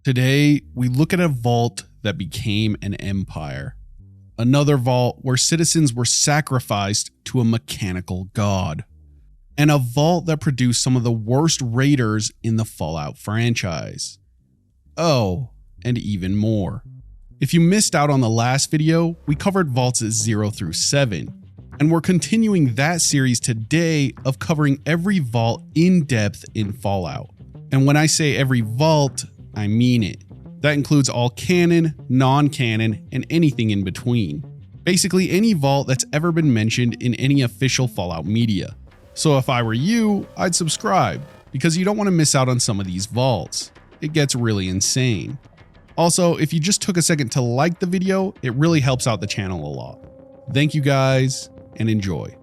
Today, we look at a vault that became an empire. Another vault where citizens were sacrificed to a mechanical god. And a vault that produced some of the worst raiders in the Fallout franchise. Oh, and even more. If you missed out on the last video, we covered vaults 0 through 7. And we're continuing that series today of covering every vault in depth in Fallout. And when I say every vault, I mean it. That includes all canon, non-canon, and anything in between. Basically any vault that's ever been mentioned in any official Fallout media. So if I were you, I'd subscribe, because you don't want to miss out on some of these vaults. It gets really insane. Also, if you just took a second to like the video, it really helps out the channel a lot. Thank you guys, and enjoy.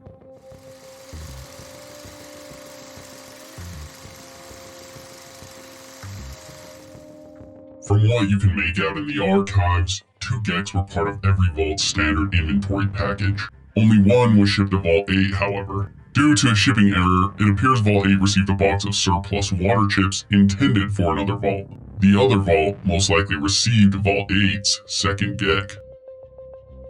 From what you can make out in the archives, 2 Geks were part of every Vault's standard inventory package. Only one was shipped to Vault 8, however. Due to a shipping error, it appears Vault 8 received a box of surplus water chips intended for another Vault. The other Vault most likely received Vault 8's second Gek.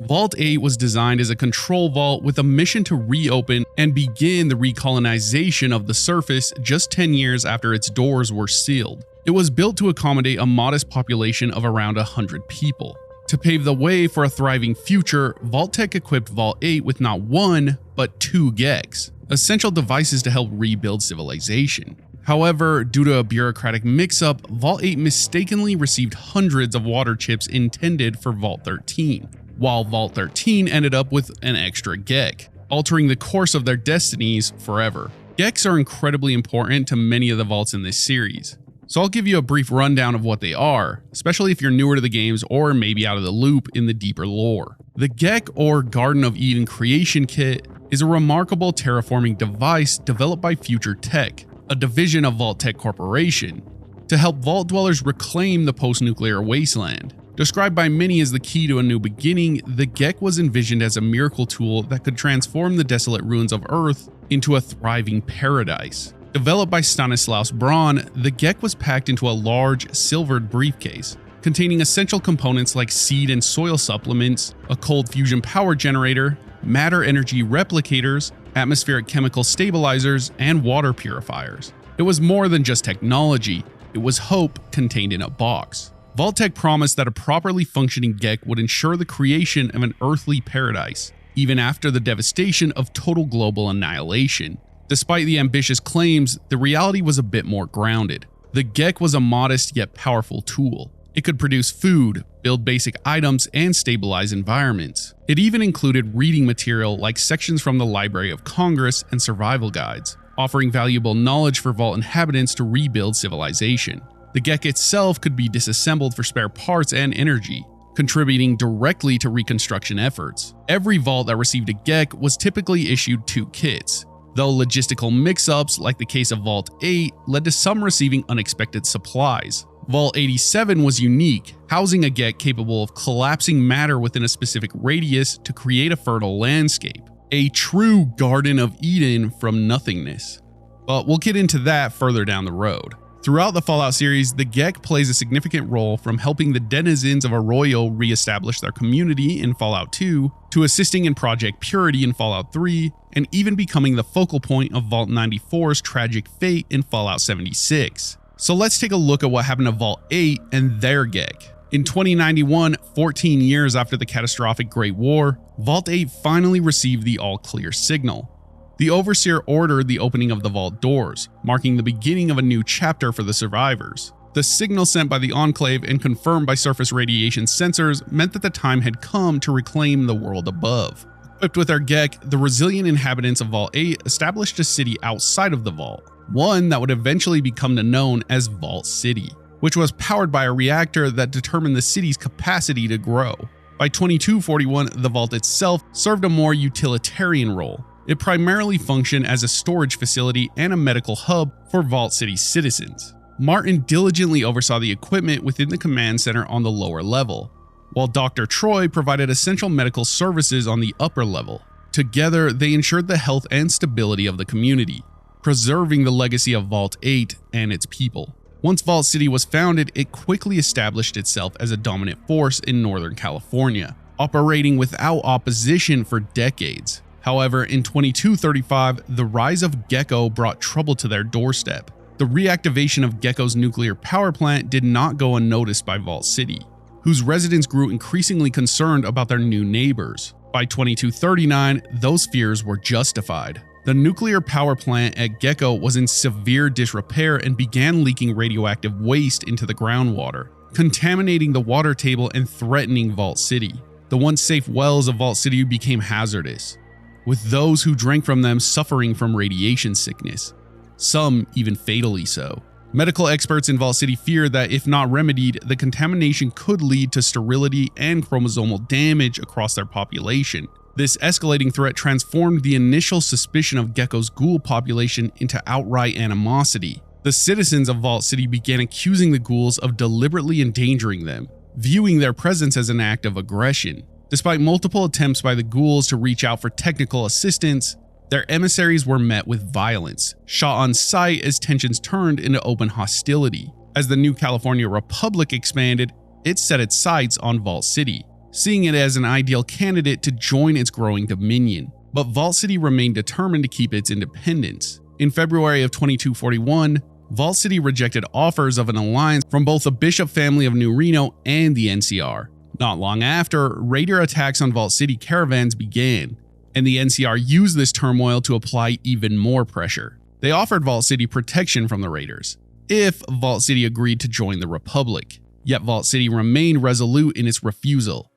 Vault 8 was designed as a control vault with a mission to reopen and begin the recolonization of the surface just 10 years after its doors were sealed. It was built to accommodate a modest population of around 100 people. To pave the way for a thriving future, Vault-Tec equipped Vault 8 with not 1, but 2 Geks, essential devices to help rebuild civilization. However, due to a bureaucratic mix-up, Vault 8 mistakenly received hundreds of water chips intended for Vault 13, while Vault 13 ended up with an extra Gek, altering the course of their destinies forever. Geks are incredibly important to many of the vaults in this series. So I'll give you a brief rundown of what they are, especially if you're newer to the games or maybe out of the loop in the deeper lore. The Gek, or Garden of Eden Creation Kit, is a remarkable terraforming device developed by Future Tech, a division of Vault-Tec Corporation, to help Vault dwellers reclaim the post-nuclear wasteland. Described by many as the key to a new beginning, the Gek was envisioned as a miracle tool that could transform the desolate ruins of Earth into a thriving paradise. Developed by Stanislaus Braun, the Gek was packed into a large, silvered briefcase, containing essential components like seed and soil supplements, a cold fusion power generator, matter energy replicators, atmospheric chemical stabilizers, and water purifiers. It was more than just technology, it was hope contained in a box. Vault-Tec promised that a properly functioning Gek would ensure the creation of an earthly paradise, even after the devastation of total global annihilation. Despite the ambitious claims, the reality was a bit more grounded. The Gek was a modest yet powerful tool. It could produce food, build basic items, and stabilize environments. It even included reading material like sections from the Library of Congress and survival guides, offering valuable knowledge for Vault inhabitants to rebuild civilization. The Gek itself could be disassembled for spare parts and energy, contributing directly to reconstruction efforts. Every Vault that received a Gek was typically issued 2 kits, though logistical mix-ups, like the case of Vault 8, led to some receiving unexpected supplies. Vault 87 was unique, housing a Gek capable of collapsing matter within a specific radius to create a fertile landscape. A true Garden of Eden from nothingness. But we'll get into that further down the road. Throughout the Fallout series, the Gek plays a significant role from helping the denizens of Arroyo re-establish their community in Fallout 2, to assisting in Project Purity in Fallout 3, and even becoming the focal point of Vault 94's tragic fate in Fallout 76. So let's take a look at what happened to Vault 8 and their Gek. In 2091, 14 years after the catastrophic Great War, Vault 8 finally received the all-clear signal. The Overseer ordered the opening of the vault doors, marking the beginning of a new chapter for the survivors. The signal sent by the Enclave and confirmed by surface radiation sensors meant that the time had come to reclaim the world above. Equipped with their Gek, the resilient inhabitants of Vault 8 established a city outside of the vault, one that would eventually become known as Vault City, which was powered by a reactor that determined the city's capacity to grow. By 2241, the vault itself served a more utilitarian role. It primarily functioned as a storage facility and a medical hub for Vault City citizens. Martin diligently oversaw the equipment within the command center on the lower level, while Dr. Troy provided essential medical services on the upper level. Together, they ensured the health and stability of the community, preserving the legacy of Vault 8 and its people. Once Vault City was founded, it quickly established itself as a dominant force in Northern California, operating without opposition for decades. However, in 2235, the rise of Gecko brought trouble to their doorstep. The reactivation of Gecko's nuclear power plant did not go unnoticed by Vault City, whose residents grew increasingly concerned about their new neighbors. By 2239, those fears were justified. The nuclear power plant at Gecko was in severe disrepair and began leaking radioactive waste into the groundwater, contaminating the water table and threatening Vault City. The once safe wells of Vault City became hazardous, with those who drank from them suffering from radiation sickness, some even fatally so. Medical experts in Vault City fear that if not remedied, the contamination could lead to sterility and chromosomal damage across their population. This escalating threat transformed the initial suspicion of Gecko's ghoul population into outright animosity. The citizens of Vault City began accusing the ghouls of deliberately endangering them, viewing their presence as an act of aggression. Despite multiple attempts by the ghouls to reach out for technical assistance, their emissaries were met with violence, shot on sight as tensions turned into open hostility. As the new California Republic expanded, it set its sights on Vault City, seeing it as an ideal candidate to join its growing dominion. But Vault City remained determined to keep its independence. In February of 2241, Vault City rejected offers of an alliance from both the Bishop family of New Reno and the NCR. Not long after, raider attacks on Vault City caravans began, and the NCR used this turmoil to apply even more pressure. They offered Vault City protection from the raiders, if Vault City agreed to join the Republic. Yet Vault City remained resolute in its refusal,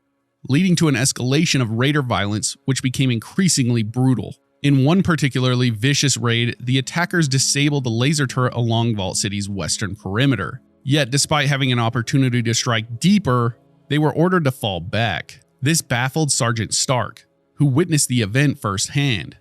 leading to an escalation of raider violence which became increasingly brutal. In one particularly vicious raid, the attackers disabled the laser turret along Vault City's western perimeter. Yet despite having an opportunity to strike deeper, they were ordered to fall back. This baffled Sergeant Stark, who witnessed the event firsthand.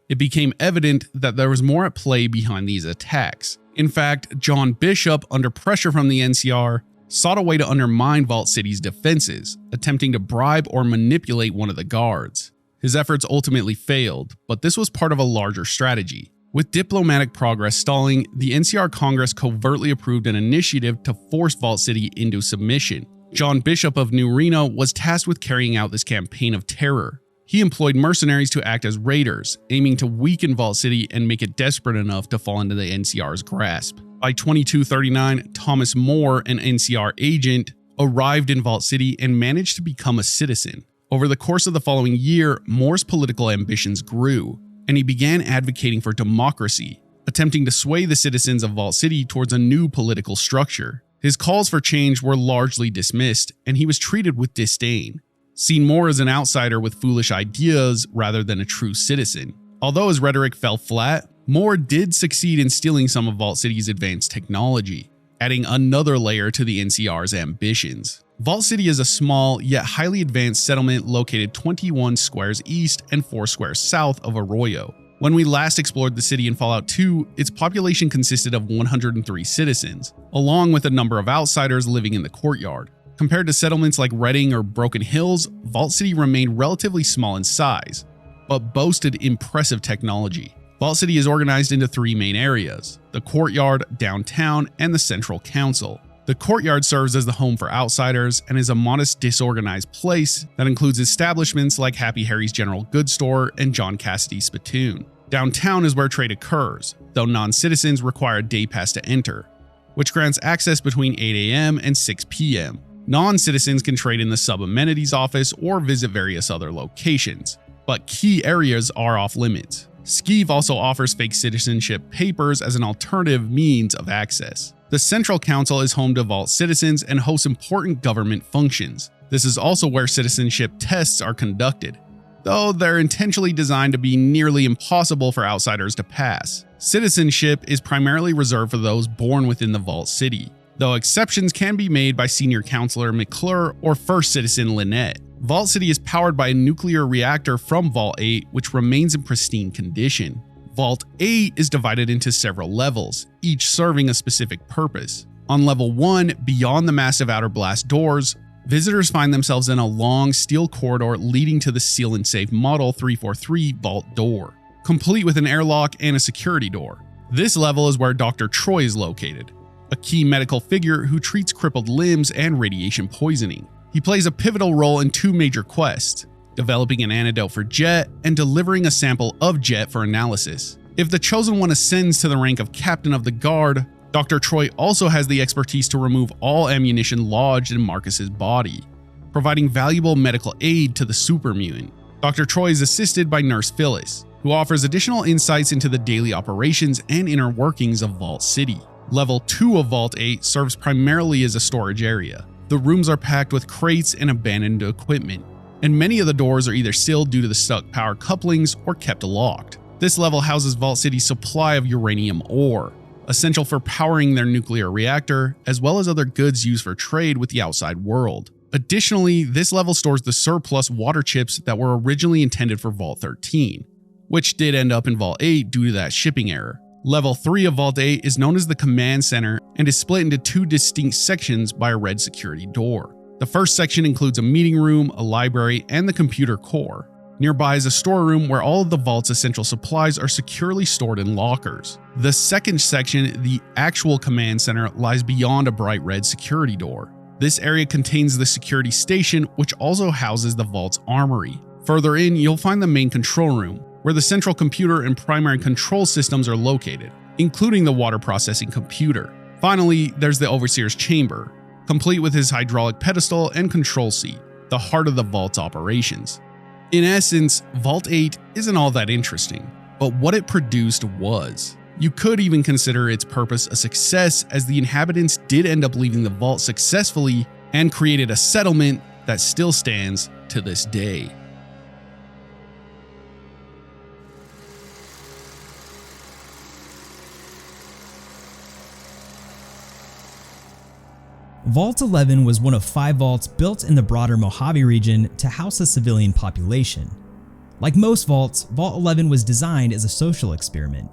It became evident that there was more at play behind these attacks. In fact, John Bishop, under pressure from the NCR, sought a way to undermine Vault City's defenses, attempting to bribe or manipulate one of the guards. His efforts ultimately failed, but this was part of a larger strategy. With diplomatic progress stalling, the NCR Congress covertly approved an initiative to force Vault City into submission. John Bishop of New Reno was tasked with carrying out this campaign of terror. He employed mercenaries to act as raiders, aiming to weaken Vault City and make it desperate enough to fall into the NCR's grasp. By 2239, Thomas Moore, an NCR agent, arrived in Vault City and managed to become a citizen. Over the course of the following year, Moore's political ambitions grew, and he began advocating for democracy, attempting to sway the citizens of Vault City towards a new political structure. His calls for change were largely dismissed, and he was treated with disdain, seen more as an outsider with foolish ideas rather than a true citizen. Although his rhetoric fell flat, Moore did succeed in stealing some of Vault City's advanced technology, adding another layer to the NCR's ambitions. Vault City is a small yet highly advanced settlement located 21 squares east and 4 squares south of Arroyo. When we last explored the city in Fallout 2, its population consisted of 103 citizens, along with a number of outsiders living in the courtyard. Compared to settlements like Redding or Broken Hills, Vault City remained relatively small in size, but boasted impressive technology. Vault City is organized into 3 main areas: the courtyard, downtown, and the central council. The courtyard serves as the home for outsiders and is a modest, disorganized place that includes establishments like Happy Harry's General Goods Store and John Cassidy's Spittoon. Downtown is where trade occurs, though non-citizens require a day pass to enter, which grants access between 8 a.m. and 6 p.m. Non-citizens can trade in the sub-amenities office or visit various other locations, but key areas are off limits. Skeeve also offers fake citizenship papers as an alternative means of access. The Central Council is home to Vault citizens and hosts important government functions. This is also where citizenship tests are conducted, though they're intentionally designed to be nearly impossible for outsiders to pass. Citizenship is primarily reserved for those born within the Vault City, though exceptions can be made by Senior Counselor McClure or First Citizen Lynette. Vault City is powered by a nuclear reactor from Vault 8, which remains in pristine condition. Vault 8 is divided into several levels, each serving a specific purpose. On level 1, beyond the massive outer blast doors, visitors find themselves in a long steel corridor leading to the Seal and Safe Model 343 vault door, complete with an airlock and a security door. This level is where Dr. Troy is located, a key medical figure who treats crippled limbs and radiation poisoning. He plays a pivotal role in two major quests, developing an antidote for Jet and delivering a sample of Jet for analysis. If the Chosen One ascends to the rank of Captain of the Guard, Dr. Troy also has the expertise to remove all ammunition lodged in Marcus's body, providing valuable medical aid to the super mutant. Dr. Troy is assisted by Nurse Phyllis, who offers additional insights into the daily operations and inner workings of Vault City. Level 2 of Vault 8 serves primarily as a storage area. The rooms are packed with crates and abandoned equipment, and many of the doors are either sealed due to the stuck power couplings or kept locked. This level houses Vault City's supply of uranium ore, essential for powering their nuclear reactor, as well as other goods used for trade with the outside world. Additionally, this level stores the surplus water chips that were originally intended for Vault 13, which did end up in Vault 8 due to that shipping error. Level 3 of Vault 8 is known as the Command Center and is split into two distinct sections by a red security door. The first section includes a meeting room, a library, and the computer core. Nearby is a storeroom where all of the Vault's essential supplies are securely stored in lockers. The second section, the actual Command Center, lies beyond a bright red security door. This area contains the security station, which also houses the Vault's armory. Further in, you'll find the main control room, where the central computer and primary control systems are located, including the water processing computer. Finally, there's the Overseer's chamber, complete with his hydraulic pedestal and control seat, the heart of the Vault's operations. In essence, Vault 8 isn't all that interesting, but what it produced was. You could even consider its purpose a success, as the inhabitants did end up leaving the Vault successfully and created a settlement that still stands to this day. Vault 11 was one of 5 vaults built in the broader Mojave region to house a civilian population. Like most vaults, Vault 11 was designed as a social experiment.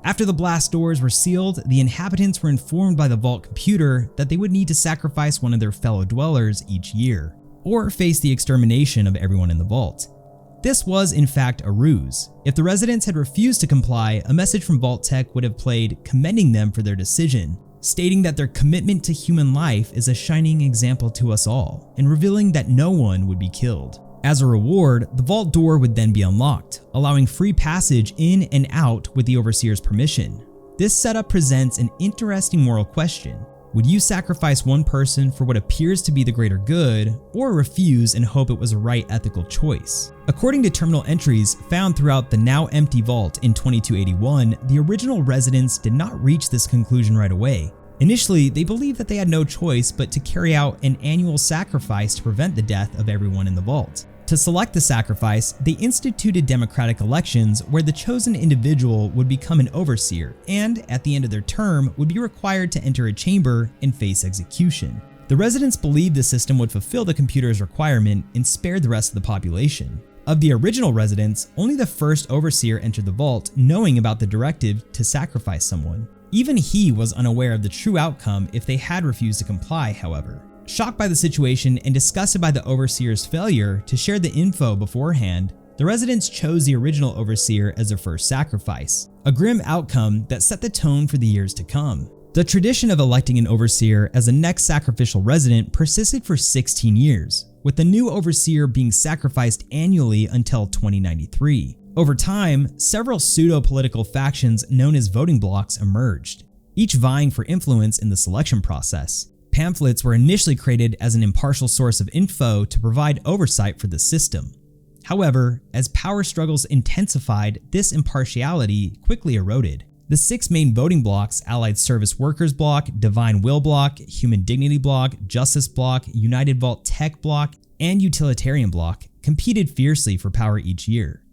After the blast doors were sealed, the inhabitants were informed by the vault computer that they would need to sacrifice one of their fellow dwellers each year, or face the extermination of everyone in the vault. This was in fact a ruse. If the residents had refused to comply, a message from Vault Tech would have played commending them for their decision, stating that their commitment to human life is a shining example to us all, and revealing that no one would be killed. As a reward, the vault door would then be unlocked, allowing free passage in and out with the Overseer's permission. This setup presents an interesting moral question. Would you sacrifice one person for what appears to be the greater good, or refuse and hope it was a right ethical choice? According to terminal entries found throughout the now empty vault in 2281, the original residents did not reach this conclusion right away. Initially, they believed that they had no choice but to carry out an annual sacrifice to prevent the death of everyone in the vault. To select the sacrifice, they instituted democratic elections where the chosen individual would become an overseer and, at the end of their term, would be required to enter a chamber and face execution. The residents believed the system would fulfill the computer's requirement and spare the rest of the population. Of the original residents, only the first overseer entered the vault knowing about the directive to sacrifice someone. Even he was unaware of the true outcome if they had refused to comply, however. Shocked by the situation and disgusted by the overseer's failure to share the info beforehand, the residents chose the original overseer as their first sacrifice, a grim outcome that set the tone for the years to come. The tradition of electing an overseer as the next sacrificial resident persisted for 16 years, with the new overseer being sacrificed annually until 2093. Over time, several pseudo-political factions known as voting blocks emerged, each vying for influence in the selection process. Pamphlets were initially created as an impartial source of info to provide oversight for the system. However, as power struggles intensified, this impartiality quickly eroded. The 6 main voting blocks, Allied Service Workers Bloc, Divine Will Bloc, Human Dignity Bloc, Justice Bloc, United Vault Tech Bloc, and Utilitarian Bloc, competed fiercely for power each year.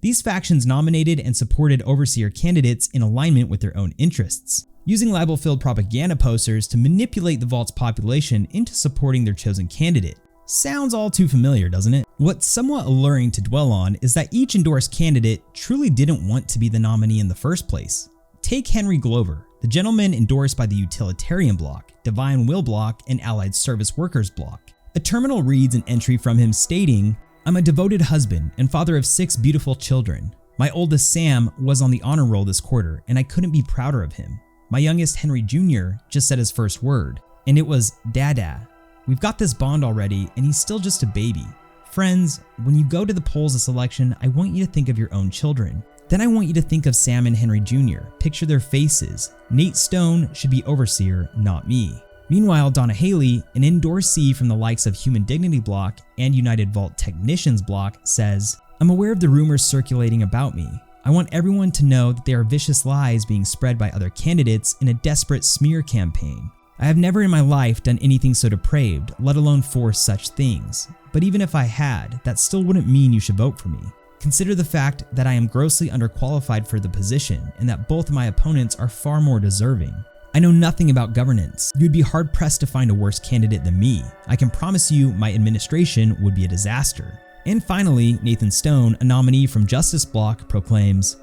These factions nominated and supported overseer candidates in alignment with their own interests, using libel-filled propaganda posters to manipulate the vault's population into supporting their chosen candidate. Sounds all too familiar, doesn't it? What's somewhat alluring to dwell on is that each endorsed candidate truly didn't want to be the nominee in the first place. Take Henry Glover, the gentleman endorsed by the Utilitarian Bloc, Divine Will Bloc, and Allied Service Workers Bloc. A terminal reads an entry from him stating, "I'm a devoted husband and father of 6 beautiful children. My oldest Sam was on the honor roll this quarter and I couldn't be prouder of him. My youngest, Henry Jr., just said his first word, and it was Dada. We've got this bond already, and he's still just a baby. Friends, when you go to the polls this election, I want you to think of your own children. Then I want you to think of Sam and Henry Jr. Picture their faces. Nate Stone should be overseer, not me. Meanwhile, Donna Haley, an endorsee from the likes of Human Dignity Block and United Vault Technicians Block, says, I'm aware of the rumors circulating about me. I want everyone to know that there are vicious lies being spread by other candidates in a desperate smear campaign. I have never in my life done anything so depraved, let alone force such things. But even if I had, that still wouldn't mean you should vote for me. Consider the fact that I am grossly underqualified for the position and that both of my opponents are far more deserving. I know nothing about governance. You'd be hard pressed to find a worse candidate than me. I can promise you my administration would be a disaster. And finally, Nathan Stone, a nominee from Justice Block, proclaims,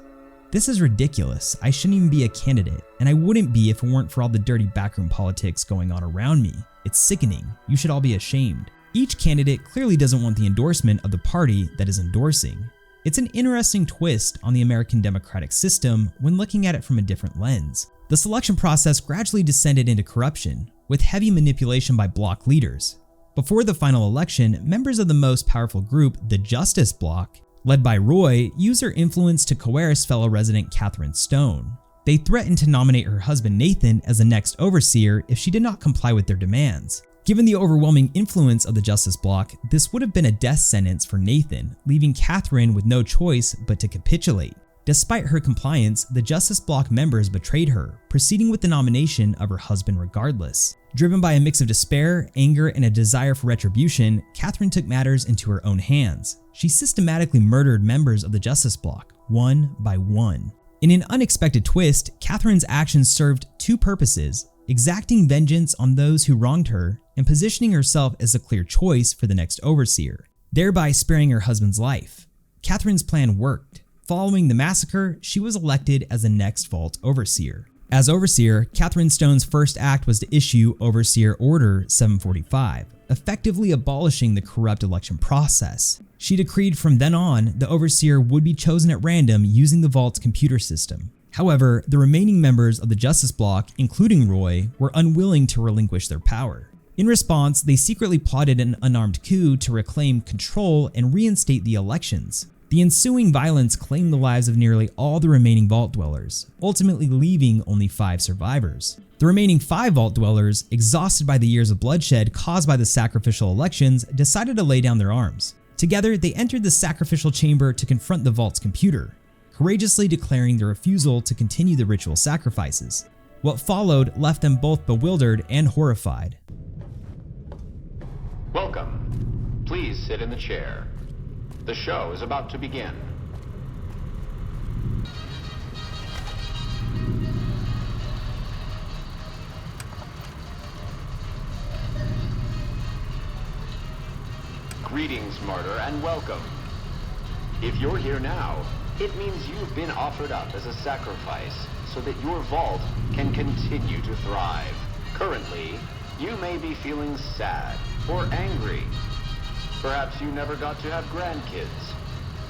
This is ridiculous. I shouldn't even be a candidate, and I wouldn't be if it weren't for all the dirty backroom politics going on around me. It's sickening. You should all be ashamed. Each candidate clearly doesn't want the endorsement of the party that is endorsing. It's an interesting twist on the American democratic system when looking at it from a different lens. The selection process gradually descended into corruption, with heavy manipulation by bloc leaders. Before the final election, members of the most powerful group, the Justice Bloc, led by Roy, used their influence to coerce fellow resident Catherine Stone. They threatened to nominate her husband Nathan as the next overseer if she did not comply with their demands. Given the overwhelming influence of the Justice Bloc, this would have been a death sentence for Nathan, leaving Catherine with no choice but to capitulate. Despite her compliance, the Justice Bloc members betrayed her, proceeding with the nomination of her husband regardless. Driven by a mix of despair, anger, and a desire for retribution, Catherine took matters into her own hands. She systematically murdered members of the Justice Bloc, one by one. In an unexpected twist, Catherine's actions served two purposes: exacting vengeance on those who wronged her and positioning herself as a clear choice for the next overseer, thereby sparing her husband's life. Catherine's plan worked. Following the massacre, she was elected as the next vault overseer. As overseer, Catherine Stone's first act was to issue Overseer Order 745, effectively abolishing the corrupt election process. She decreed from then on the overseer would be chosen at random using the vault's computer system. However, the remaining members of the Justice Bloc, including Roy, were unwilling to relinquish their power. In response, they secretly plotted an unarmed coup to reclaim control and reinstate the elections. The ensuing violence claimed the lives of nearly all the remaining vault dwellers, ultimately leaving only 5 survivors. The remaining 5 vault dwellers, exhausted by the years of bloodshed caused by the sacrificial elections, decided to lay down their arms. Together, they entered the sacrificial chamber to confront the vault's computer, courageously declaring their refusal to continue the ritual sacrifices. What followed left them both bewildered and horrified. Welcome. Please sit in the chair. The show is about to begin. Greetings, martyr, and welcome. If you're here now, it means you've been offered up as a sacrifice so that your vault can continue to thrive. Currently, you may be feeling sad or angry. Perhaps you never got to have grandkids,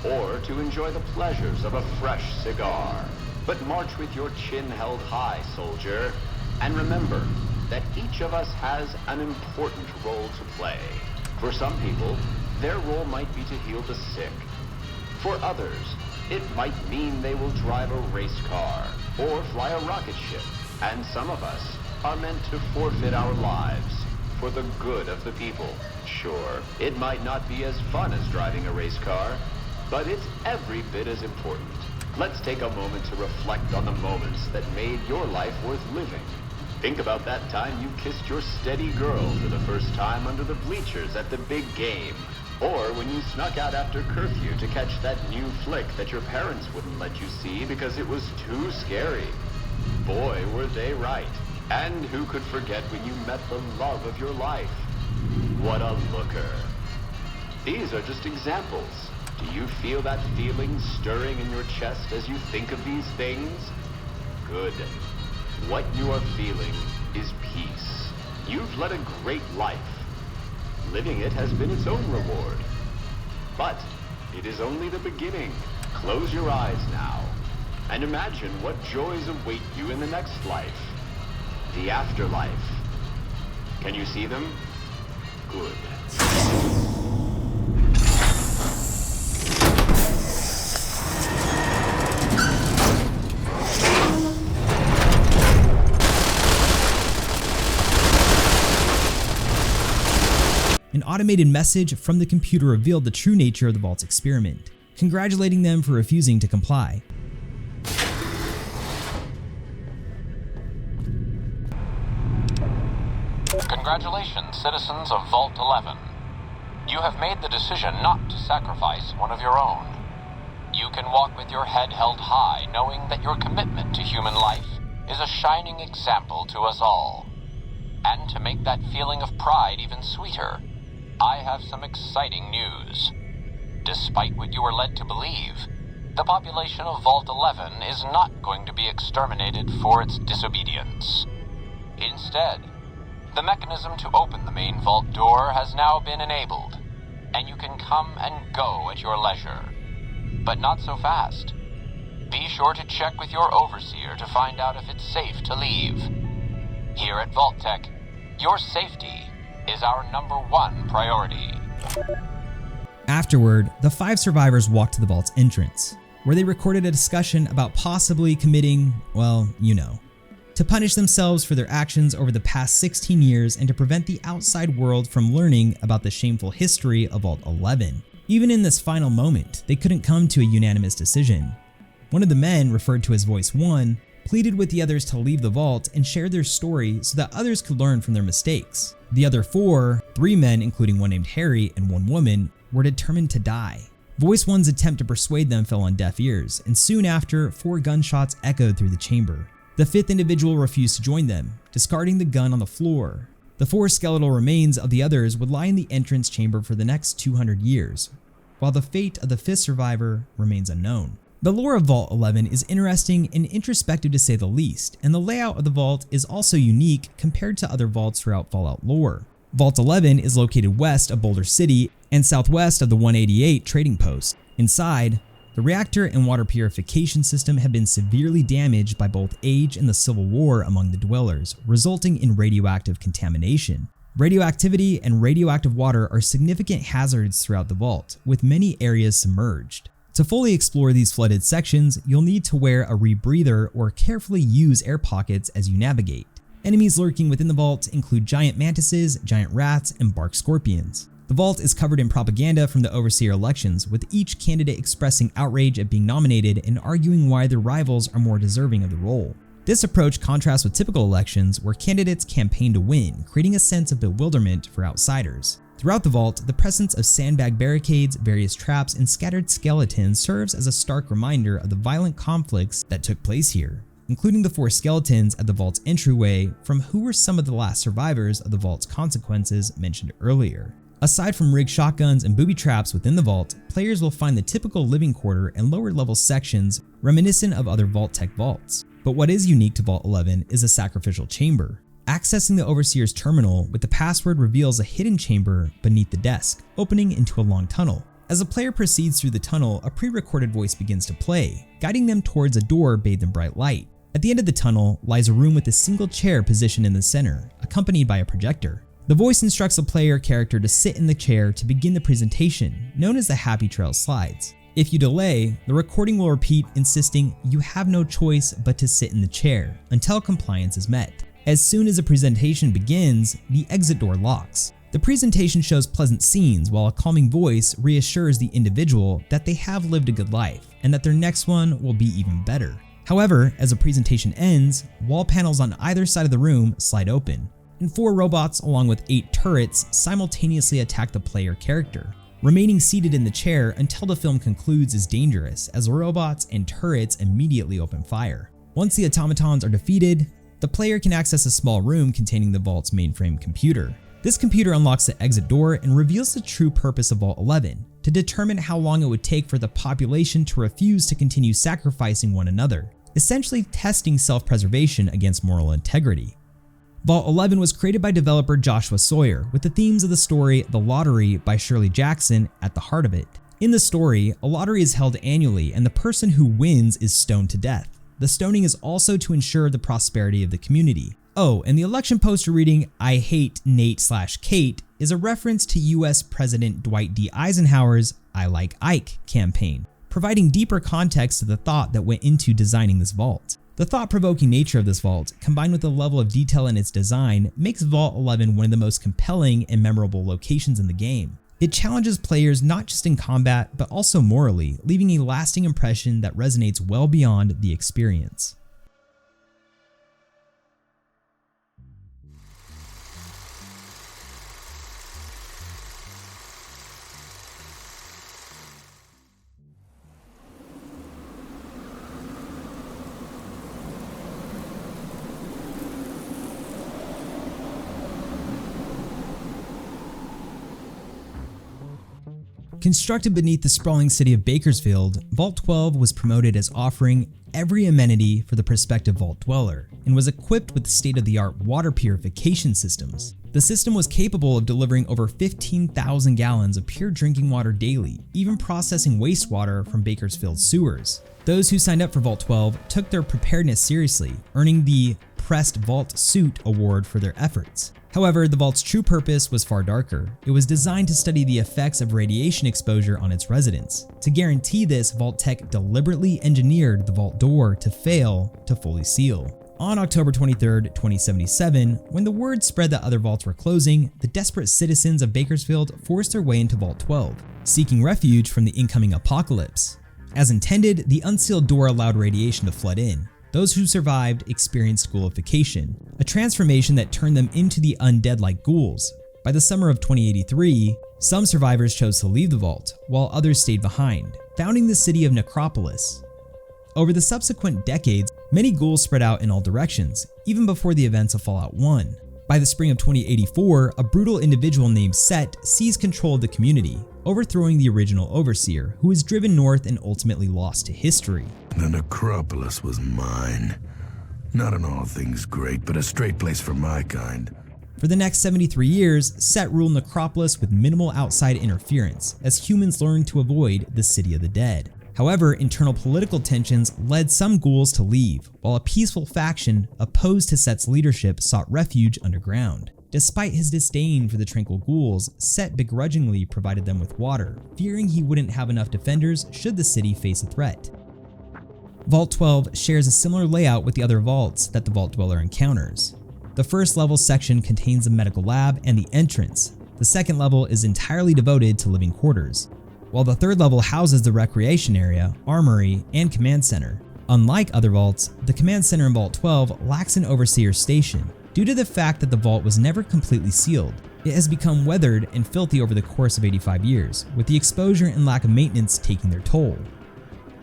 or to enjoy the pleasures of a fresh cigar. But march with your chin held high, soldier, and remember that each of us has an important role to play. For some people, their role might be to heal the sick. For others, it might mean they will drive a race car or fly a rocket ship. And some of us are meant to forfeit our lives for the good of the people. Sure, it might not be as fun as driving a race car, but it's every bit as important. Let's take a moment to reflect on the moments that made your life worth living. Think about that time you kissed your steady girl for the first time under the bleachers at the big game. Or when you snuck out after curfew to catch that new flick that your parents wouldn't let you see because it was too scary. Boy, were they right. And who could forget when you met the love of your life? What a looker. These are just examples. Do you feel that feeling stirring in your chest as you think of these things? Good. What you are feeling is peace. You've led a great life. Living it has been its own reward. But it is only the beginning. Close your eyes now and imagine what joys await you in the next life. The afterlife. Can you see them? Good. An automated message from the computer revealed the true nature of the vault's experiment, congratulating them for refusing to comply. Congratulations, citizens of Vault 11. You have made the decision not to sacrifice one of your own. You can walk with your head held high, knowing that your commitment to human life is a shining example to us all. And to make that feeling of pride even sweeter, I have some exciting news. Despite what you were led to believe, the population of Vault 11 is not going to be exterminated for its disobedience. Instead, the mechanism to open the main vault door has now been enabled, and you can come and go at your leisure. But not so fast. Be sure to check with your overseer to find out if it's safe to leave. Here at Vault-Tec, your safety is our #1 priority. Afterward, the 5 survivors walked to the vault's entrance, where they recorded a discussion about possibly committing, well, you know, to punish themselves for their actions over the past 16 years and to prevent the outside world from learning about the shameful history of Vault 11. Even in this final moment, they couldn't come to a unanimous decision. One of the men, referred to as Voice 1, pleaded with the others to leave the vault and share their story so that others could learn from their mistakes. The other 4, 3 men including one named Harry and 1 woman, were determined to die. Voice 1's attempt to persuade them fell on deaf ears, and soon after, 4 gunshots echoed through the chamber. The 5th individual refused to join them, discarding the gun on the floor. The 4 skeletal remains of the others would lie in the entrance chamber for the next 200 years, while the fate of the 5th survivor remains unknown. The lore of Vault 11 is interesting and introspective to say the least, and the layout of the vault is also unique compared to other vaults throughout Fallout lore. Vault 11 is located west of Boulder City and southwest of the 188 trading post. Inside, the reactor and water purification system have been severely damaged by both age and the Civil War among the dwellers, resulting in radioactive contamination. Radioactivity and radioactive water are significant hazards throughout the vault, with many areas submerged. To fully explore these flooded sections, you'll need to wear a rebreather or carefully use air pockets as you navigate. Enemies lurking within the vault include giant mantises, giant rats, and bark scorpions. The vault is covered in propaganda from the overseer elections, with each candidate expressing outrage at being nominated and arguing why their rivals are more deserving of the role. This approach contrasts with typical elections where candidates campaign to win, creating a sense of bewilderment for outsiders. Throughout the vault, the presence of sandbag barricades, various traps, and scattered skeletons serves as a stark reminder of the violent conflicts that took place here, including the 4 skeletons at the vault's entryway, from who were some of the last survivors of the vault's consequences mentioned earlier. Aside from rigged shotguns and booby traps within the vault, players will find the typical living quarter and lower level sections reminiscent of other Vault-Tec vaults. But what is unique to Vault 11 is a sacrificial chamber. Accessing the Overseer's terminal with the password reveals a hidden chamber beneath the desk, opening into a long tunnel. As the player proceeds through the tunnel, a pre-recorded voice begins to play, guiding them towards a door bathed in bright light. At the end of the tunnel lies a room with a single chair positioned in the center, accompanied by a projector. The voice instructs the player character to sit in the chair to begin the presentation, known as the Happy Trail Slides. If you delay, the recording will repeat, insisting you have no choice but to sit in the chair until compliance is met. As soon as the presentation begins, the exit door locks. The presentation shows pleasant scenes while a calming voice reassures the individual that they have lived a good life and that their next one will be even better. However, as the presentation ends, wall panels on either side of the room slide open, and 4 robots along with 8 turrets simultaneously attack the player character. Remaining seated in the chair until the film concludes is dangerous, as robots and turrets immediately open fire. Once the automatons are defeated, the player can access a small room containing the vault's mainframe computer. This computer unlocks the exit door and reveals the true purpose of Vault 11, to determine how long it would take for the population to refuse to continue sacrificing one another, essentially testing self-preservation against moral integrity. Vault 11 was created by developer Joshua Sawyer, with the themes of the story The Lottery by Shirley Jackson at the heart of it. In the story, a lottery is held annually and the person who wins is stoned to death. The stoning is also to ensure the prosperity of the community. Oh, and the election poster reading, "I hate Nate/Kate," is a reference to US President Dwight D. Eisenhower's "I like Ike" campaign, providing deeper context to the thought that went into designing this vault. The thought-provoking nature of this vault, combined with the level of detail in its design, makes Vault 11 one of the most compelling and memorable locations in the game. It challenges players not just in combat, but also morally, leaving a lasting impression that resonates well beyond the experience. Constructed beneath the sprawling city of Bakersfield, Vault 12 was promoted as offering every amenity for the prospective vault dweller, and was equipped with state-of-the-art water purification systems. The system was capable of delivering over 15,000 gallons of pure drinking water daily, even processing wastewater from Bakersfield's sewers. Those who signed up for Vault 12 took their preparedness seriously, earning the Pressed Vault Suit Award for their efforts. However, the vault's true purpose was far darker. It was designed to study the effects of radiation exposure on its residents. To guarantee this, Vault Tech deliberately engineered the vault door to fail to fully seal. On October 23, 2077, when the word spread that other vaults were closing, the desperate citizens of Bakersfield forced their way into Vault 12, seeking refuge from the incoming apocalypse. As intended, the unsealed door allowed radiation to flood in. Those who survived experienced ghoulification, a transformation that turned them into the undead-like ghouls. By the summer of 2083, some survivors chose to leave the vault, while others stayed behind, founding the city of Necropolis. Over the subsequent decades, many ghouls spread out in all directions, even before the events of Fallout 1. By the spring of 2084, a brutal individual named Set seized control of the community, overthrowing the original overseer, who was driven north and ultimately lost to history. The Necropolis was mine. Not in all things great, but a straight place for my kind. For the next 73 years, Set ruled Necropolis with minimal outside interference, as humans learned to avoid the City of the Dead. However, internal political tensions led some ghouls to leave, while a peaceful faction opposed to Set's leadership sought refuge underground. Despite his disdain for the tranquil ghouls, Set begrudgingly provided them with water, fearing he wouldn't have enough defenders should the city face a threat. Vault 12 shares a similar layout with the other vaults that the Vault Dweller encounters. The first level section contains a medical lab and the entrance. The second level is entirely devoted to living quarters, while the third level houses the recreation area, armory, and command center. Unlike other vaults, the command center in Vault 12 lacks an overseer station. Due to the fact that the vault was never completely sealed, it has become weathered and filthy over the course of 85 years, with the exposure and lack of maintenance taking their toll.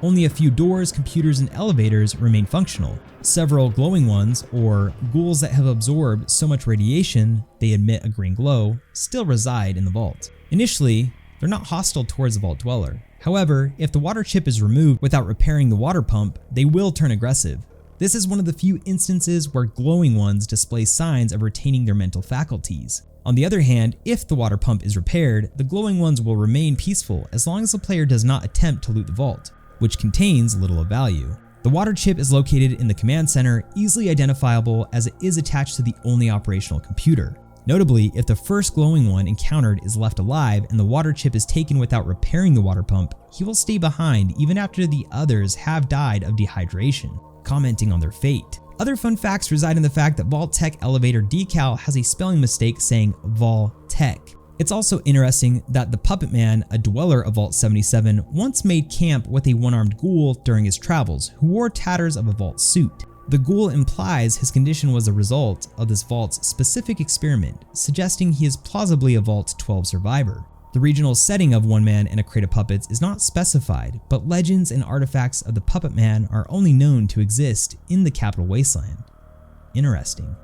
Only a few doors, computers, and elevators remain functional. Several glowing ones, or ghouls that have absorbed so much radiation they emit a green glow, still reside in the vault. Initially, they're not hostile towards the Vault Dweller. However, if the water chip is removed without repairing the water pump, they will turn aggressive. This is one of the few instances where glowing ones display signs of retaining their mental faculties. On the other hand, if the water pump is repaired, the glowing ones will remain peaceful as long as the player does not attempt to loot the vault, which contains little of value. The water chip is located in the command center, easily identifiable as it is attached to the only operational computer. Notably, if the first glowing one encountered is left alive and the water chip is taken without repairing the water pump, he will stay behind even after the others have died of dehydration, commenting on their fate. Other fun facts reside in the fact that Vault Tech elevator decal has a spelling mistake saying Vol Tech. It's also interesting that the Puppet Man, a dweller of Vault 77, once made camp with a one-armed ghoul during his travels who wore tatters of a vault suit. The ghoul implies his condition was a result of this vault's specific experiment, suggesting he is plausibly a Vault 12 survivor. The regional setting of One Man and a Crate of Puppets is not specified, but legends and artifacts of the Puppet Man are only known to exist in the Capital Wasteland. Interesting.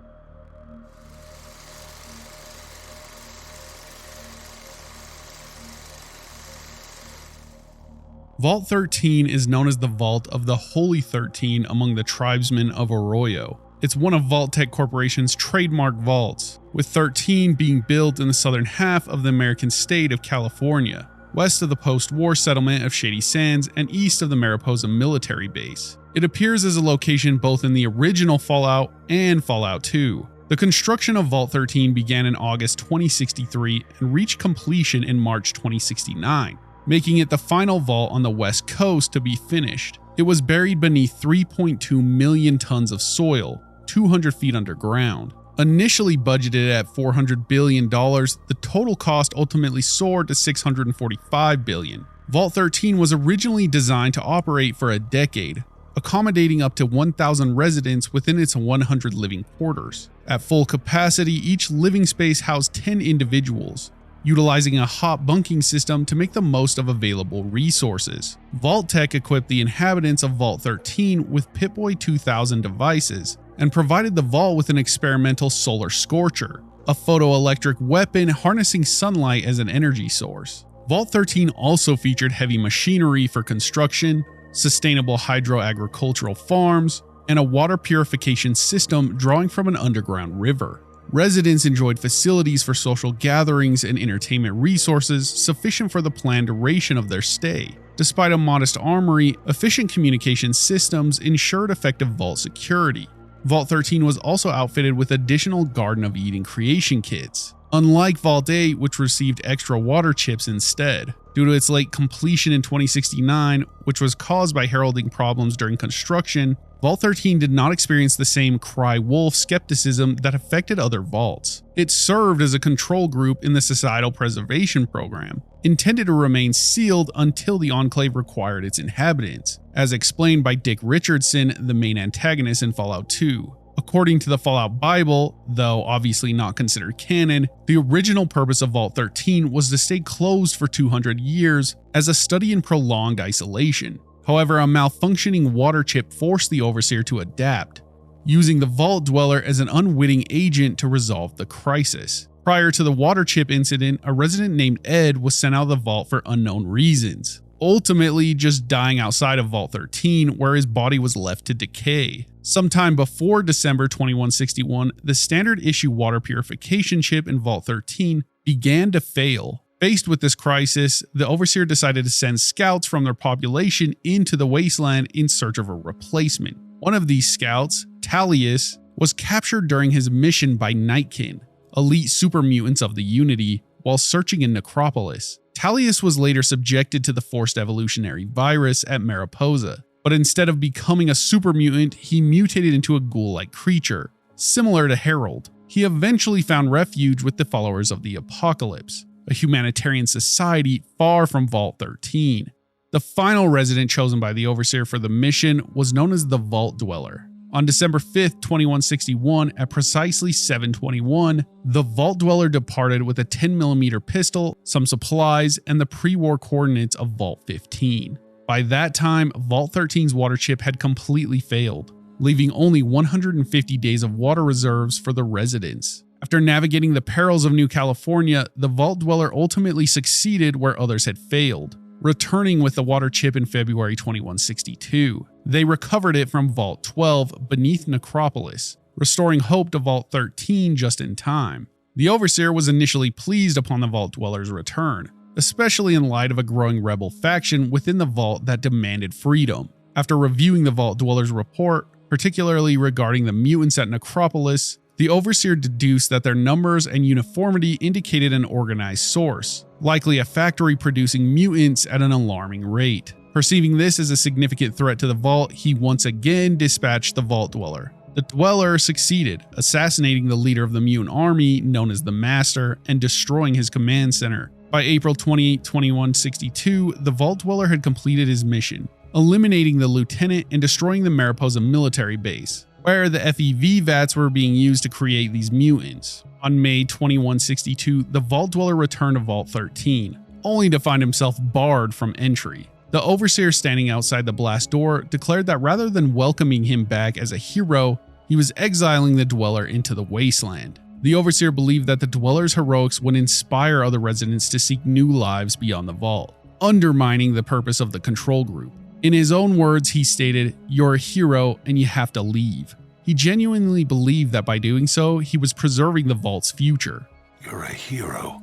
Vault 13 is known as the Vault of the Holy 13 among the tribesmen of Arroyo. It's one of Vault Tech Corporation's trademark vaults, with 13 being built in the southern half of the American state of California. west of the post-war settlement of Shady Sands and east of the Mariposa military base. It appears as a location both in the original Fallout and Fallout 2. The construction of Vault 13 began in August 2063 and reached completion in March 2069, making it the final vault on the west coast to be finished. It was buried beneath 3.2 million tons of soil, 200 feet underground. Initially budgeted at $400 billion, the total cost ultimately soared to $645 billion. Vault 13 was originally designed to operate for a decade, accommodating up to 1,000 residents within its 100 living quarters. At full capacity, each living space housed 10 individuals, utilizing a hot bunking system to make the most of available resources. Vault Tech equipped the inhabitants of Vault 13 with Pip-Boy 2000 devices, and provided the vault with an experimental solar scorcher, a photoelectric weapon harnessing sunlight as an energy source. Vault 13 also featured heavy machinery for construction, sustainable hydro-agricultural farms, and a water purification system drawing from an underground river. Residents enjoyed facilities for social gatherings and entertainment resources sufficient for the planned duration of their stay. Despite a modest armory, efficient communication systems ensured effective vault security. Vault 13 was also outfitted with additional Garden of Eden creation kits, unlike Vault 8, which received extra water chips instead. Due to its late completion in 2069, which was caused by heralding problems during construction, Vault 13 did not experience the same cry wolf skepticism that affected other vaults. It served as a control group in the Societal Preservation Program, intended to remain sealed until the Enclave required its inhabitants, as explained by Dick Richardson, the main antagonist in Fallout 2. According to the Fallout Bible, though obviously not considered canon, the original purpose of Vault 13 was to stay closed for 200 years as a study in prolonged isolation. However, a malfunctioning water chip forced the Overseer to adapt, using the Vault Dweller as an unwitting agent to resolve the crisis. Prior to the water chip incident, a resident named Ed was sent out of the vault for unknown reasons, ultimately just dying outside of Vault 13, where his body was left to decay. Sometime before December 2161, the standard issue water purification chip in Vault 13 began to fail. Faced with this crisis, the Overseer decided to send scouts from their population into the wasteland in search of a replacement. One of these scouts, Talius, was captured during his mission by Nightkin, elite super mutants of the Unity, while searching in Necropolis. Talius was later subjected to the forced evolutionary virus at Mariposa, but instead of becoming a super mutant, he mutated into a ghoul-like creature, similar to Harold. He eventually found refuge with the followers of the Apocalypse, a humanitarian society far from Vault 13. The final resident chosen by the Overseer for the mission was known as the Vault Dweller. On December 5th, 2161, at precisely 7:21, the Vault Dweller departed with a 10mm pistol, some supplies, and the pre-war coordinates of Vault 15. By that time, Vault 13's water chip had completely failed, leaving only 150 days of water reserves for the residents. After navigating the perils of New California, the Vault Dweller ultimately succeeded where others had failed, returning with the water chip in February 2162. They recovered it from Vault 12 beneath Necropolis, restoring hope to Vault 13 just in time. The Overseer was initially pleased upon the Vault Dweller's return, especially in light of a growing rebel faction within the Vault that demanded freedom. After reviewing the Vault Dweller's report, particularly regarding the mutants at Necropolis, the Overseer deduced that their numbers and uniformity indicated an organized source, likely a factory producing mutants at an alarming rate. Perceiving this as a significant threat to the Vault, he once again dispatched the Vault Dweller. The Dweller succeeded, assassinating the leader of the mutant army known as the Master and destroying his command center. By April 28, 2162, the Vault Dweller had completed his mission, eliminating the lieutenant and destroying the Mariposa military base, where the FEV vats were being used to create these mutants. On May 2162, the Vault Dweller returned to Vault 13, only to find himself barred from entry. The Overseer standing outside the blast door declared that rather than welcoming him back as a hero, he was exiling the Dweller into the wasteland. The Overseer believed that the Dweller's heroics would inspire other residents to seek new lives beyond the Vault, undermining the purpose of the control group. In his own words, he stated, "You're a hero and you have to leave." He genuinely believed that by doing so, he was preserving the Vault's future. You're a hero,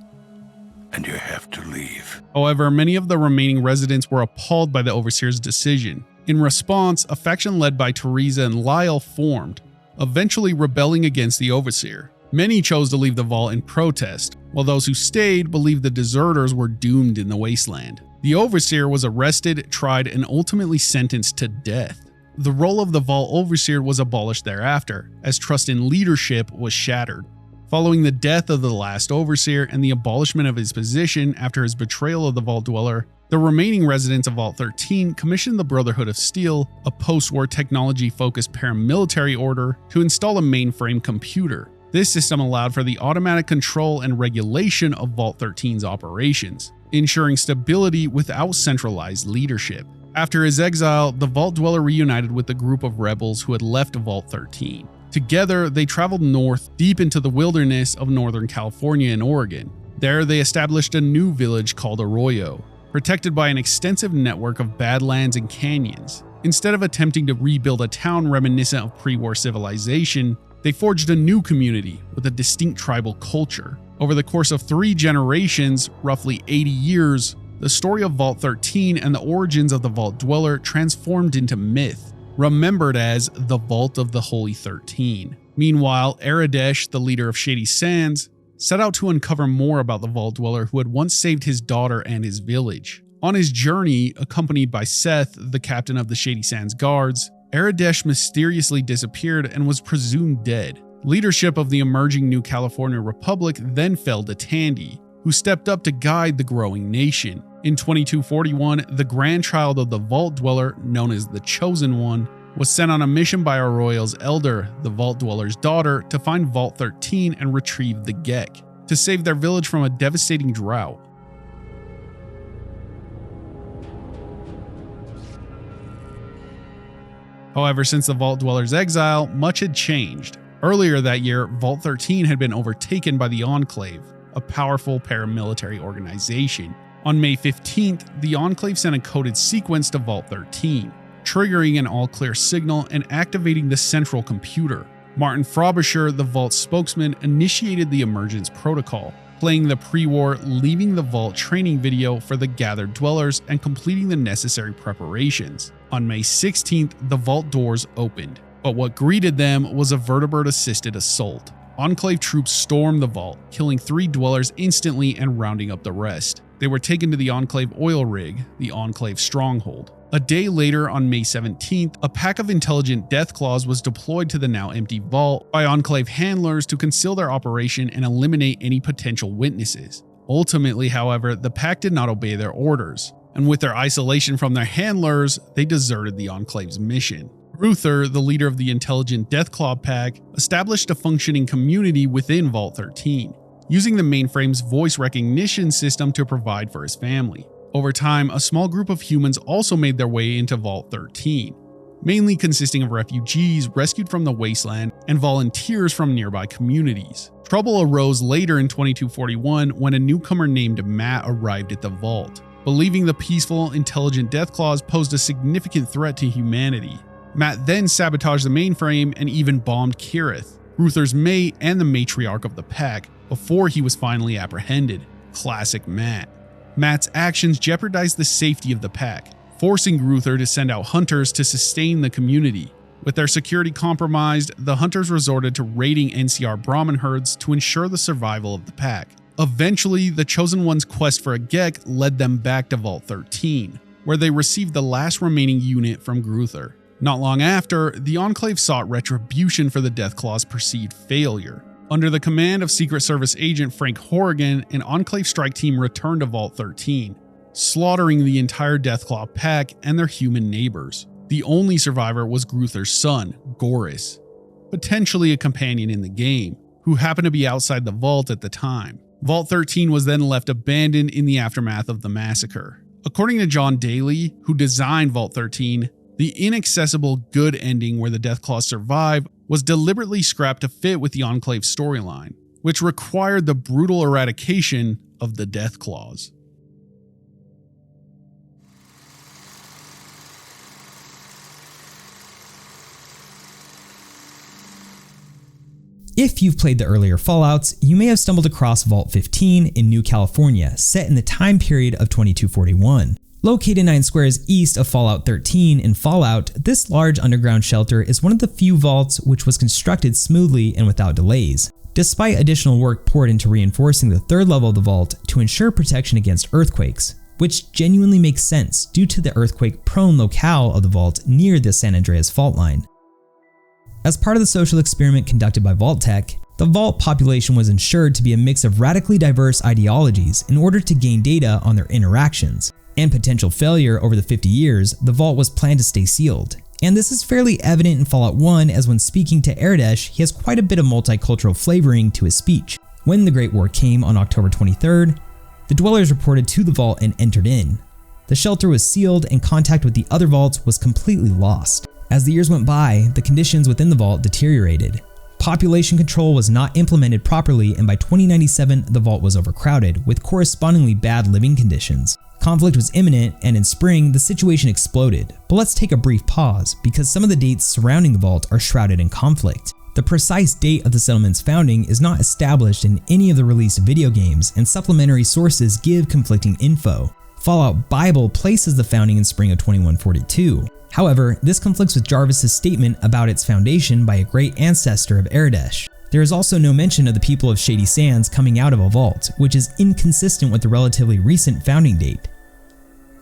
and you have to leave. However, many of the remaining residents were appalled by the Overseer's decision. In response, a faction led by Teresa and Lyle formed, eventually rebelling against the Overseer. Many chose to leave the vault in protest, while those who stayed believed the deserters were doomed in the wasteland. The Overseer was arrested, tried, and ultimately sentenced to death. The role of the Vault Overseer was abolished thereafter, as trust in leadership was shattered. Following the death of the last Overseer and the abolishment of his position after his betrayal of the Vault Dweller, the remaining residents of Vault 13 commissioned the Brotherhood of Steel, a post-war technology-focused paramilitary order, to install a mainframe computer. This system allowed for the automatic control and regulation of Vault 13's operations, ensuring stability without centralized leadership. After his exile, the Vault Dweller reunited with the group of rebels who had left Vault 13. Together, they traveled north deep into the wilderness of Northern California and Oregon. There, they established a new village called Arroyo, protected by an extensive network of badlands and canyons. Instead of attempting to rebuild a town reminiscent of pre-war civilization, they forged a new community with a distinct tribal culture. Over the course of 3 generations, roughly 80 years, the story of Vault 13 and the origins of the Vault Dweller transformed into myth, remembered as the Vault of the Holy 13. Meanwhile, Aradesh, the leader of Shady Sands, set out to uncover more about the Vault Dweller who had once saved his daughter and his village. On his journey, accompanied by Seth, the captain of the Shady Sands Guards, Aradesh mysteriously disappeared and was presumed dead. Leadership of the emerging New California Republic then fell to Tandy, who stepped up to guide the growing nation. In 2241, the grandchild of the Vault Dweller, known as the Chosen One, was sent on a mission by Arroyo's elder, the Vault Dweller's daughter, to find Vault 13 and retrieve the Gek, to save their village from a devastating drought. However, since the Vault Dweller's exile, much had changed. Earlier that year, Vault 13 had been overtaken by the Enclave, a powerful paramilitary organization. On May 15th, the Enclave sent a coded sequence to Vault 13, triggering an all-clear signal and activating the central computer. Martin Frobisher, the Vault's spokesman, initiated the emergence protocol, playing the pre-war Leaving the Vault training video for the gathered dwellers and completing the necessary preparations. On May 16th, the vault doors opened, but what greeted them was a vertebrate-assisted assault. Enclave troops stormed the vault, killing 3 dwellers instantly and rounding up the rest. They were taken to the Enclave oil rig, the Enclave stronghold. A day later, on May 17th, a pack of intelligent Deathclaws was deployed to the now empty vault by Enclave handlers to conceal their operation and eliminate any potential witnesses. Ultimately, however, the pack did not obey their orders, and with their isolation from their handlers, they deserted the Enclave's mission. Ruther, the leader of the intelligent Deathclaw pack, established a functioning community within Vault 13, using the mainframe's voice recognition system to provide for his family. Over time, a small group of humans also made their way into Vault 13, mainly consisting of refugees rescued from the wasteland and volunteers from nearby communities. Trouble arose later in 2241 when a newcomer named Matt arrived at the vault, believing the peaceful, intelligent Deathclaws posed a significant threat to humanity. Matt then sabotaged the mainframe and even bombed Kirith, Ruther's mate and the matriarch of the pack, before he was finally apprehended. Classic Matt. Matt's actions jeopardized the safety of the pack, forcing Ruther to send out hunters to sustain the community. With their security compromised, the hunters resorted to raiding NCR Brahmin herds to ensure the survival of the pack. Eventually, the Chosen One's quest for a Gek led them back to Vault 13, where they received the last remaining unit from Gruther. Not long after, the Enclave sought retribution for the Deathclaw's perceived failure. Under the command of Secret Service agent Frank Horrigan, an Enclave strike team returned to Vault 13, slaughtering the entire Deathclaw pack and their human neighbors. The only survivor was Gruther's son, Goris, potentially a companion in the game, who happened to be outside the vault at the time. Vault 13 was then left abandoned in the aftermath of the massacre. According to John Daly, who designed Vault 13, the inaccessible good ending where the Deathclaws survive was deliberately scrapped to fit with the Enclave storyline, which required the brutal eradication of the Deathclaws. If you've played the earlier Fallouts, you may have stumbled across Vault 15 in New California, set in the time period of 2241. Located 9 squares east of Fallout 13 in Fallout, this large underground shelter is one of the few vaults which was constructed smoothly and without delays. Despite additional work poured into reinforcing the third level of the vault to ensure protection against earthquakes, which genuinely makes sense due to the earthquake-prone locale of the vault near the San Andreas fault line. As part of the social experiment conducted by Vault-Tec, the vault population was ensured to be a mix of radically diverse ideologies in order to gain data on their interactions, and potential failure over the 50 years, the vault was planned to stay sealed. And this is fairly evident in Fallout 1, as when speaking to Erdesh, he has quite a bit of multicultural flavoring to his speech. When the Great War came on October 23rd, the dwellers reported to the vault and entered in. The shelter was sealed and contact with the other vaults was completely lost. As the years went by, the conditions within the vault deteriorated. Population control was not implemented properly, and by 2097 the vault was overcrowded, with correspondingly bad living conditions. Conflict was imminent, and in spring the situation exploded. But let's take a brief pause, because some of the dates surrounding the vault are shrouded in conflict. The precise date of the settlement's founding is not established in any of the released video games, and supplementary sources give conflicting info. Fallout Bible places the founding in spring of 2142. However, this conflicts with Jarvis's statement about its foundation by a great ancestor of Erdesh. There is also no mention of the people of Shady Sands coming out of a vault, which is inconsistent with the relatively recent founding date.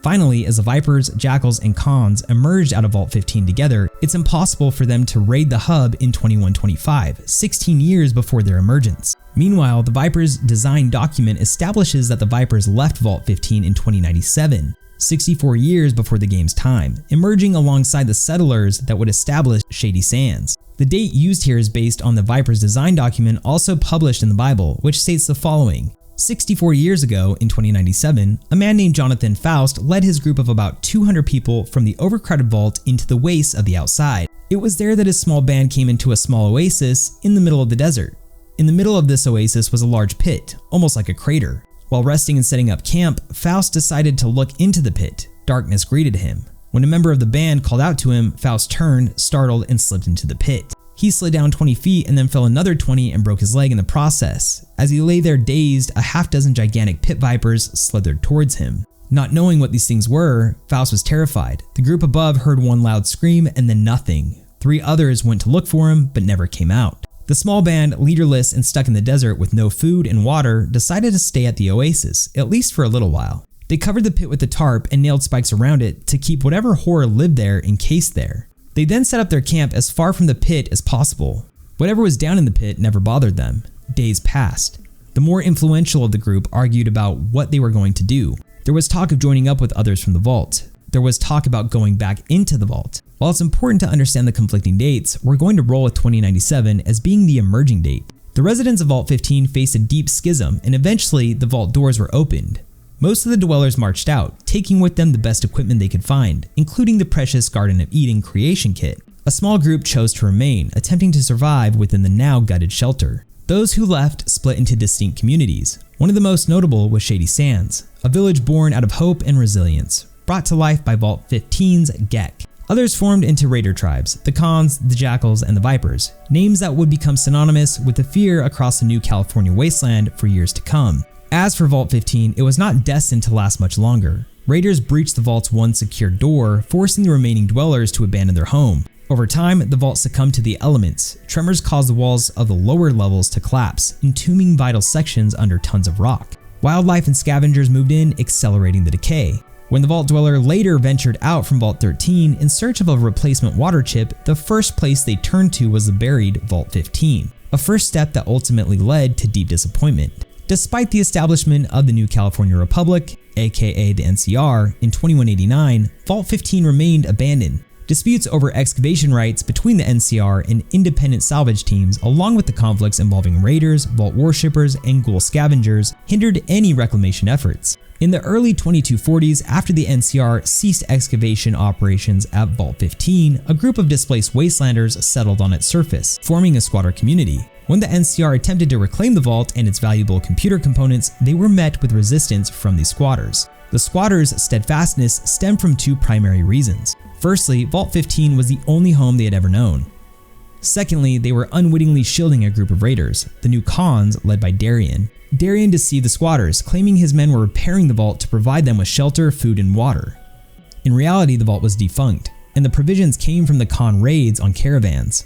Finally, as the Vipers, Jackals, and Khans emerged out of Vault 15 together, it's impossible for them to raid the hub in 2125, 16 years before their emergence. Meanwhile, the Vipers' design document establishes that the Vipers left Vault 15 in 2097, 64 years before the game's time, emerging alongside the settlers that would establish Shady Sands. The date used here is based on the Vipers' design document also published in the Bible, which states the following. 64 years ago, in 2097, a man named Jonathan Faust led his group of about 200 people from the overcrowded vault into the wastes of the outside. It was there that his small band came into a small oasis in the middle of the desert. In the middle of this oasis was a large pit, almost like a crater. While resting and setting up camp, Faust decided to look into the pit. Darkness greeted him. When a member of the band called out to him, Faust turned, startled, and slipped into the pit. He slid down 20 feet and then fell another 20 and broke his leg in the process. As he lay there dazed, a half-dozen gigantic pit vipers slithered towards him. Not knowing what these things were, Faust was terrified. The group above heard one loud scream and then nothing. 3 others went to look for him but never came out. The small band, leaderless and stuck in the desert with no food and water, decided to stay at the oasis, at least for a little while. They covered the pit with a tarp and nailed spikes around it to keep whatever horror lived there encased there. They then set up their camp as far from the pit as possible. Whatever was down in the pit never bothered them. Days passed. The more influential of the group argued about what they were going to do. There was talk of joining up with others from the vault. There was talk about going back into the vault. While it's important to understand the conflicting dates, we're going to roll with 2097 as being the emerging date. The residents of Vault 15 faced a deep schism, and eventually the vault doors were opened. Most of the dwellers marched out, taking with them the best equipment they could find, including the precious Garden of Eden creation kit. A small group chose to remain, attempting to survive within the now gutted shelter. Those who left split into distinct communities. One of the most notable was Shady Sands, a village born out of hope and resilience, brought to life by Vault 15's Gek. Others formed into raider tribes, the Khans, the Jackals, and the Vipers, names that would become synonymous with the fear across the new California wasteland for years to come. As for Vault 15, it was not destined to last much longer. Raiders breached the vault's one secured door, forcing the remaining dwellers to abandon their home. Over time, the vault succumbed to the elements. Tremors caused the walls of the lower levels to collapse, entombing vital sections under tons of rock. Wildlife and scavengers moved in, accelerating the decay. When the Vault Dweller later ventured out from Vault 13 in search of a replacement water chip, the first place they turned to was the buried Vault 15, a first step that ultimately led to deep disappointment. Despite the establishment of the New California Republic, aka the NCR, in 2189, Vault 15 remained abandoned. Disputes over excavation rights between the NCR and independent salvage teams, along with the conflicts involving raiders, vault worshippers, and ghoul scavengers, hindered any reclamation efforts. In the early 2240s, after the NCR ceased excavation operations at Vault 15, a group of displaced wastelanders settled on its surface, forming a squatter community. When the NCR attempted to reclaim the vault and its valuable computer components, they were met with resistance from these squatters. The squatters' steadfastness stemmed from 2 primary reasons. Firstly, Vault 15 was the only home they had ever known. Secondly, they were unwittingly shielding a group of raiders, the new Khans led by Darien. Darien deceived the squatters, claiming his men were repairing the vault to provide them with shelter, food, and water. In reality, the vault was defunct, and the provisions came from the Khan raids on caravans.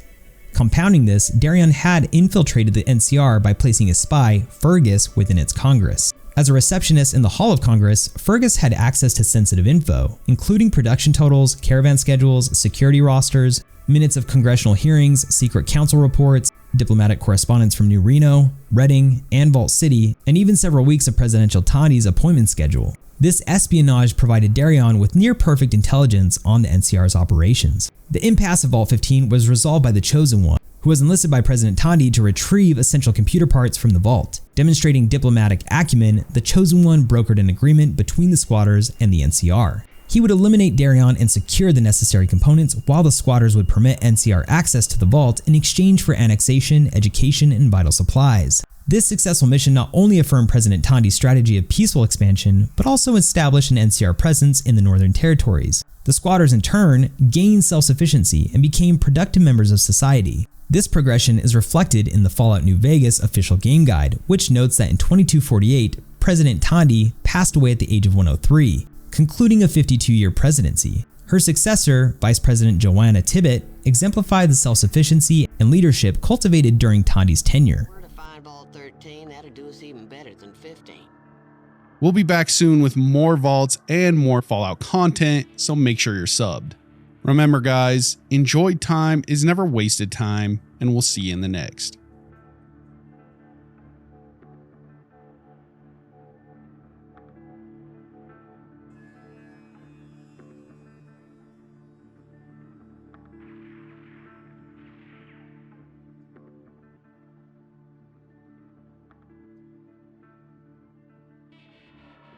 Compounding this, Darien had infiltrated the NCR by placing a spy, Fergus, within its Congress. As a receptionist in the Hall of Congress, Fergus had access to sensitive info, including production totals, caravan schedules, security rosters, minutes of congressional hearings, secret council reports, diplomatic correspondence from New Reno, Reading, and Vault City, and even several weeks of Presidential Tandi's appointment schedule. This espionage provided Darien with near-perfect intelligence on the NCR's operations. The impasse of Vault 15 was resolved by the Chosen One, who was enlisted by President Tandi to retrieve essential computer parts from the vault. Demonstrating diplomatic acumen, the Chosen One brokered an agreement between the squatters and the NCR. He would eliminate Darien and secure the necessary components, while the squatters would permit NCR access to the vault in exchange for annexation, education, and vital supplies. This successful mission not only affirmed President Tandi's strategy of peaceful expansion, but also established an NCR presence in the Northern Territories. The squatters in turn gained self-sufficiency and became productive members of society. This progression is reflected in the Fallout New Vegas official game guide, which notes that in 2248, President Tandi passed away at the age of 103, concluding a 52-year presidency. Her successor, Vice President Joanna Tibbet, exemplified the self-sufficiency and leadership cultivated during Tandi's tenure. Where to find Vault 13, that'll do us even better than 15. We'll be back soon with more vaults and more Fallout content, so make sure you're subbed. Remember guys, enjoyed time is never wasted time, and we'll see you in the next.